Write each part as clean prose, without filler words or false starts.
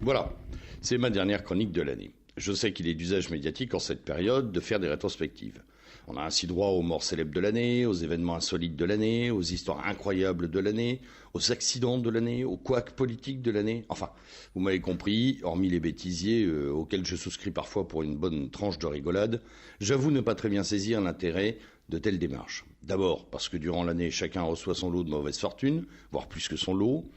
Voilà, c'est ma dernière chronique de l'année. Je sais qu'il est d'usage médiatique en cette période de faire des rétrospectives. On a ainsi droit aux morts célèbres de l'année, aux événements insolites de l'année, aux histoires incroyables de l'année, aux accidents de l'année, aux couacs politiques de l'année. Enfin, vous m'avez compris, hormis les bêtisiers auxquels je souscris parfois pour une bonne tranche de rigolade, j'avoue ne pas très bien saisir l'intérêt de telles démarches. D'abord, parce que durant l'année, chacun reçoit son lot de mauvaise fortune, voire plus que son lot.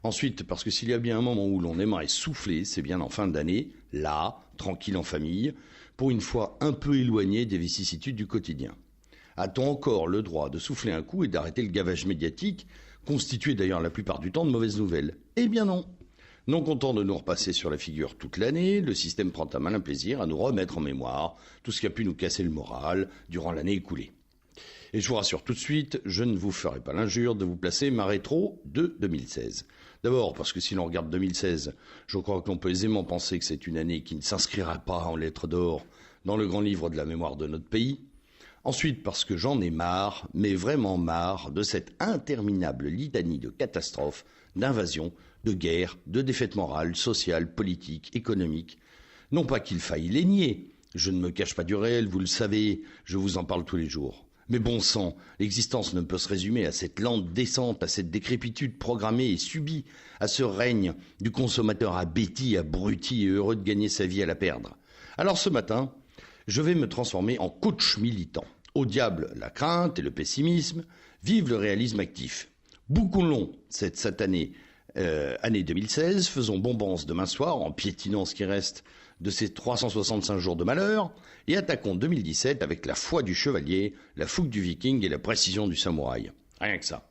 Ensuite, parce que s'il y a bien un moment où l'on aimerait souffler, c'est bien en fin d'année, là, tranquille en famille, pour une fois un peu éloigné des vicissitudes du quotidien. A-t-on encore le droit de souffler un coup et d'arrêter le gavage médiatique, constitué d'ailleurs la plupart du temps de mauvaises nouvelles? Eh bien non. Non content de nous repasser sur la figure toute l'année, le système prend un malin plaisir à nous remettre en mémoire tout ce qui a pu nous casser le moral durant l'année écoulée. Et je vous rassure tout de suite, je ne vous ferai pas l'injure de vous placer ma rétro de 2016. D'abord, parce que si l'on regarde 2016, je crois que l'on peut aisément penser que c'est une année qui ne s'inscrira pas en lettres d'or dans le grand livre de la mémoire de notre pays. Ensuite, parce que j'en ai marre, mais vraiment marre, de cette interminable litanie de catastrophes, d'invasions, de guerres, de défaites morales, sociales, politiques, économiques. Non pas qu'il faille les nier, je ne me cache pas du réel, vous le savez, je vous en parle tous les jours. Mais bon sang, l'existence ne peut se résumer à cette lente descente, à cette décrépitude programmée et subie, à ce règne du consommateur abéti, abruti et heureux de gagner sa vie à la perdre. Alors ce matin, je vais me transformer en coach militant. Au diable la crainte et le pessimisme, vive le réalisme actif. Bouclons cette satanée année 2016, faisons bombance demain soir en piétinant ce qui reste de ces 365 jours de malheur et attaquons 2017 avec la foi du chevalier, la fougue du viking et la précision du samouraï. Rien que ça.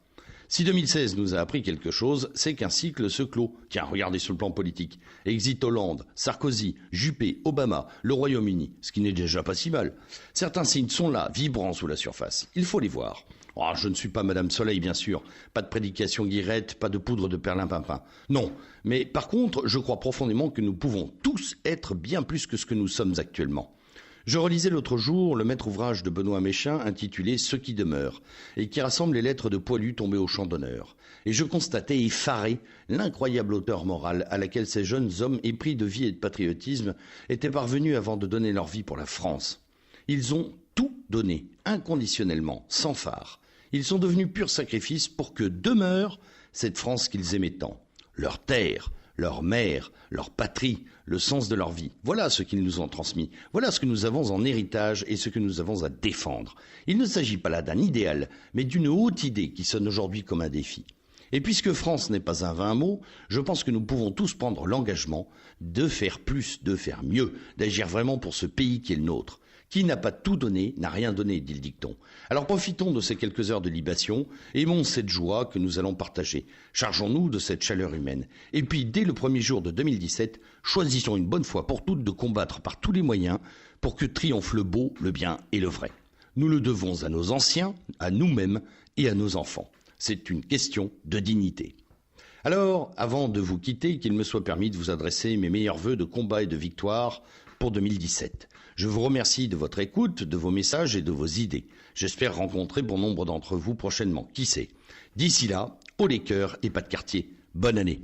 Si 2016 nous a appris quelque chose, c'est qu'un cycle se clôt. Tiens, regardez sur le plan politique. Exit Hollande, Sarkozy, Juppé, Obama, le Royaume-Uni, ce qui n'est déjà pas si mal. Certains signes sont là, vibrants sous la surface. Il faut les voir. Oh, je ne suis pas Madame Soleil, bien sûr. Pas de prédication guirette, pas de poudre de perlimpinpin. Non. Mais par contre, je crois profondément que nous pouvons tous être bien plus que ce que nous sommes actuellement. Je relisais l'autre jour le maître ouvrage de Benoît Méchin intitulé « Ce qui demeure » et qui rassemble les lettres de poilus tombés au champ d'honneur. Et je constatais effaré l'incroyable hauteur morale à laquelle ces jeunes hommes épris de vie et de patriotisme étaient parvenus avant de donner leur vie pour la France. Ils ont tout donné, inconditionnellement, sans phare. Ils sont devenus pur sacrifice pour que demeure cette France qu'ils aimaient tant. Leur terre, leur mère, leur patrie, le sens de leur vie. Voilà ce qu'ils nous ont transmis. Voilà ce que nous avons en héritage et ce que nous avons à défendre. Il ne s'agit pas là d'un idéal, mais d'une haute idée qui sonne aujourd'hui comme un défi. Et puisque France n'est pas un vain mot, je pense que nous pouvons tous prendre l'engagement de faire plus, de faire mieux, d'agir vraiment pour ce pays qui est le nôtre. Qui n'a pas tout donné, n'a rien donné, dit le dicton. Alors profitons de ces quelques heures de libation, aimons cette joie que nous allons partager. Chargeons-nous de cette chaleur humaine. Et puis, dès le premier jour de 2017, choisissons une bonne fois pour toutes de combattre par tous les moyens pour que triomphe le beau, le bien et le vrai. Nous le devons à nos anciens, à nous-mêmes et à nos enfants. C'est une question de dignité. Alors, avant de vous quitter, qu'il me soit permis de vous adresser mes meilleurs vœux de combat et de victoire pour 2017. Je vous remercie de votre écoute, de vos messages et de vos idées. J'espère rencontrer bon nombre d'entre vous prochainement. Qui sait? D'ici là, haut les cœurs et pas de quartier. Bonne année.